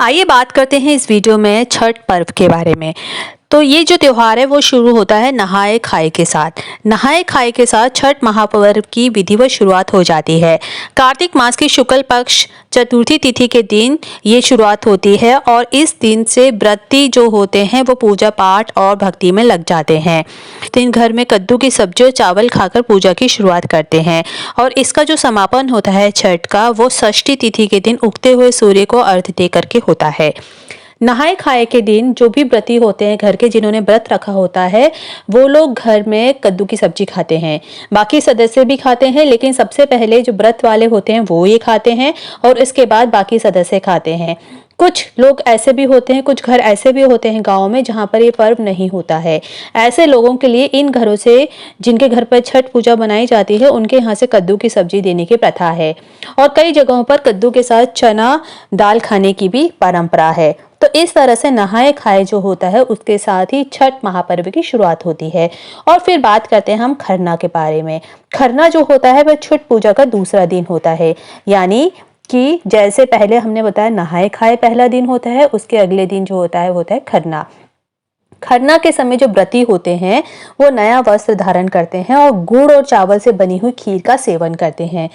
आइए बात करते हैं इस वीडियो में छठ पर्व के बारे में। तो ये जो त्यौहार है वो शुरू होता है नहाए खाए के साथ। नहाए खाए के साथ छठ महापर्व की विधिवत शुरुआत हो जाती है। कार्तिक मास की शुक्ल पक्ष चतुर्थी तिथि के दिन ये शुरुआत होती है और इस दिन से व्रती जो होते हैं वो पूजा पाठ और भक्ति में लग जाते हैं। इस दिन घर में कद्दू की सब्जी और चावल खाकर पूजा की शुरुआत करते हैं और इसका जो समापन होता है छठ का वो षष्ठी तिथि के दिन उगते हुए सूर्य को अर्घ्य दे करके होता है। नहाए खाए के दिन जो भी व्रती होते हैं घर के, जिन्होंने व्रत रखा होता है, वो लोग घर में कद्दू की सब्जी खाते हैं। बाकी सदस्य भी खाते हैं, लेकिन सबसे पहले जो व्रत वाले होते हैं वो ये खाते हैं और इसके बाद बाकी सदस्य खाते हैं। कुछ लोग ऐसे भी होते हैं, कुछ घर ऐसे भी होते हैं गाँव में जहाँ पर ये पर्व नहीं होता है। ऐसे लोगों के लिए इन घरों से जिनके घर पर छठ पूजा बनाई जाती है उनके यहाँ से कद्दू की सब्जी देने की प्रथा है और कई जगहों पर कद्दू के साथ चना दाल खाने की भी परंपरा है। तो इस तरह से नहाए खाए जो होता है उसके साथ ही छठ महापर्व की शुरुआत होती है। और फिर बात करते हैं हम खरना के बारे में। खरना जो होता है वह छठ पूजा का दूसरा दिन होता है, यानी कि जैसे पहले हमने बताया नहाए खाए पहला दिन होता है, उसके अगले दिन जो होता है वो होता है खरना। खरना के समय जो व्रती होते हैं वो नया वस्त्र धारण करते हैं और गुड़ और चावल से बनी हुई खीर का सेवन करते हैं।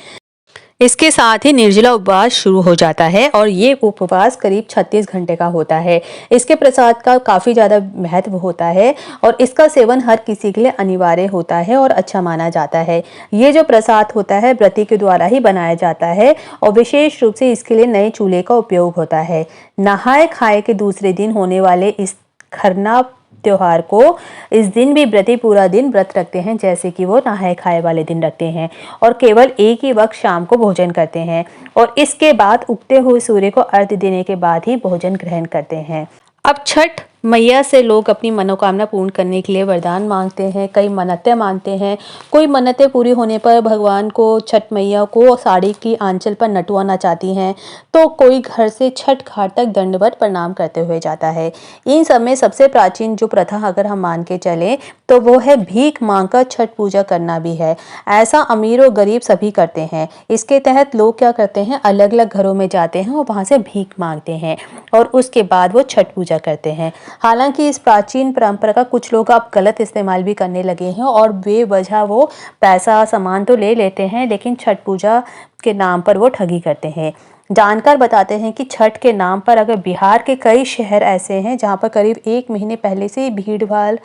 इसके साथ ही निर्जला उपवास शुरू हो जाता है और ये उपवास करीब 36 घंटे का होता है। इसके प्रसाद का काफ़ी ज़्यादा महत्व होता है और इसका सेवन हर किसी के लिए अनिवार्य होता है और अच्छा माना जाता है। ये जो प्रसाद होता है व्रती के द्वारा ही बनाया जाता है और विशेष रूप से इसके लिए नए चूल्हे का उपयोग होता है। नहाए खाए के दूसरे दिन होने वाले इस खरना त्योहार को इस दिन भी व्रती पूरा दिन व्रत रखते हैं, जैसे कि वो नहाए खाए वाले दिन रखते हैं और केवल एक ही वक्त शाम को भोजन करते हैं और इसके बाद उगते हुए सूर्य को अर्घ्य देने के बाद ही भोजन ग्रहण करते हैं। अब छठ मैया से लोग अपनी मनोकामना पूर्ण करने के लिए वरदान मांगते हैं, कई मन्नतें मानते हैं। कोई मन्नतें पूरी होने पर भगवान को, छठ मैया को साड़ी की आंचल पर नटवाना चाहती हैं, तो कोई घर से छठ घाट तक दंडवत प्रणाम करते हुए जाता है। इन सब में सबसे प्राचीन जो प्रथा अगर हम मान के चलें तो वो है भीख मांगकर छठ पूजा करना भी है। ऐसा अमीर और गरीब सभी करते हैं। इसके तहत लोग क्या करते हैं, अलग अलग घरों में जाते हैं और वहाँ से भीख मांगते हैं और उसके बाद वो छठ पूजा करते हैं। हालांकि इस प्राचीन परंपरा का कुछ लोग अब गलत इस्तेमाल भी करने लगे हैं और बेवजह वो पैसा सामान तो ले लेते हैं, लेकिन छठ पूजा के नाम पर वो ठगी करते हैं। जानकार बताते हैं कि छठ के नाम पर अगर बिहार के कई शहर ऐसे हैं जहां पर करीब 1 महीने पहले से भीड़ भाड़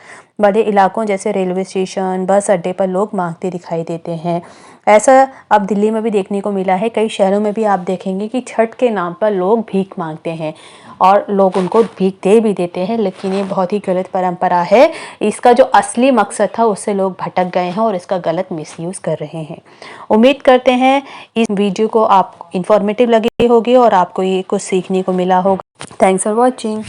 बड़े इलाकों जैसे रेलवे स्टेशन, बस अड्डे पर लोग मांगते दिखाई देते हैं। ऐसा अब दिल्ली में भी देखने को मिला है। कई शहरों में भी आप देखेंगे कि छठ के नाम पर लोग भीख मांगते हैं और लोग उनको भीख दे भी देते हैं, लेकिन ये बहुत ही गलत परंपरा है। इसका जो असली मकसद था उससे लोग भटक गए हैं और इसका गलत मिसयूज़ कर रहे हैं। उम्मीद करते हैं इस वीडियो को आप इंफॉर्मेटिव लगी होगी और आपको ये कुछ सीखने को मिला होगा। Thanks for watching.